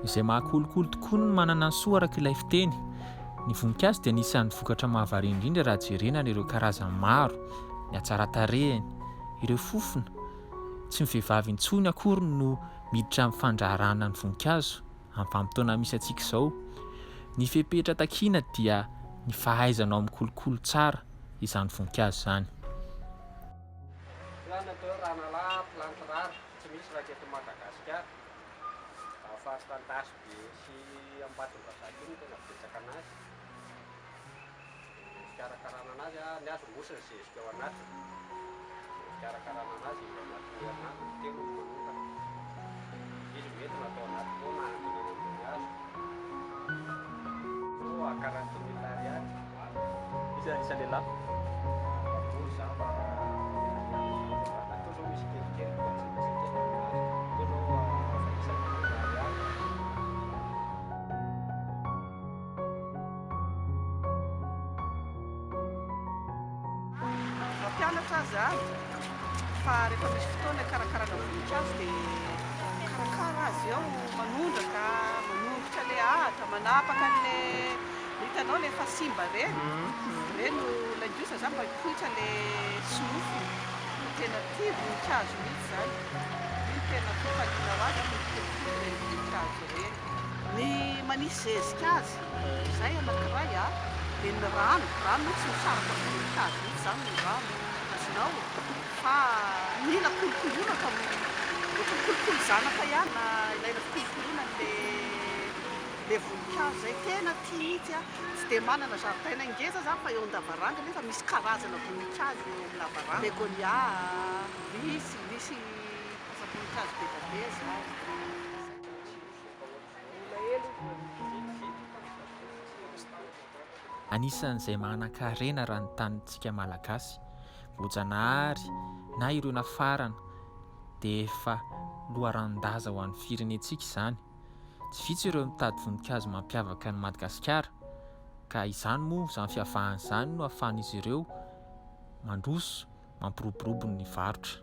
izay mahakolokolo tokoa no manana ny soa araka ilay fiteny. Ny voninkazo dia anisan'ny vokatra mahavariana indrindra raha jerena ireo karazany maro, ny hatsaran-tarehiny, ireo fofona. Tsy ny vehivavy intsony akory no miditra amin'ny fandraharana ny voninkazo amin'ny vanim-potoana misy antsika izao. Ny fepetra takiana dia ny fahaizanao amin'ny kolokolo tsara izany voninkazo izany. Ranalahy, planty rare, tsy misy raha eto Madagasikara. Afastantasy be sy Ambatondrazaka iny tena betsaka anazy. Fikarakarana anazy ny azomosina zezika ao anatiny. Fikarakarana anazy anatin'ny herinandro telo manokana. Izy mety natao anaty taona amin'ny hazo. So a40 000 ariary. Izy isa lehilahy. Mampianatra azy fa rehefa misy fotoana karakarana voninkazo dia karakara azy eo manondraka, manongotra ilay ahatra, manapaka an'ilay hitanao ilay efa simba ireny. Ireny no langiosa izany mba hipoitra ilay sofiny. Tena tia voninkazo mihitsy izany. Iny tena fifaliana ho azy amin'ny ilay voninkazo ireny. Ny manisy zezika azy, izay anankiray dia ny rano tsy misaraka voninkazo mihitsy izany ny rano. Azonao fa mila kolokoloina fa kolokolo zanaka ihany na ilaina fikolokoloina ilay voninkazo zay tena tia mihitsy tsy dia manana zaridaina ngeza zany fa eo an-davaranga nefa misy karazana voninkazo eo amin'ny lavaranga. Begonia, misy voninkazo be da be zany. Anisan'izay manan-karena raha ny tanintsika malagasy, voajanahary na ireo nafarana dia efa loharan-daza ho an'ny firenentsika izany. Tsy vitsy ireo mitady voninkazo mampiavaka ny Madagasikara, ka izany moa izany fiavahana izany no ahafahan'izy ireo mandroso mampiroborobo ny varotra.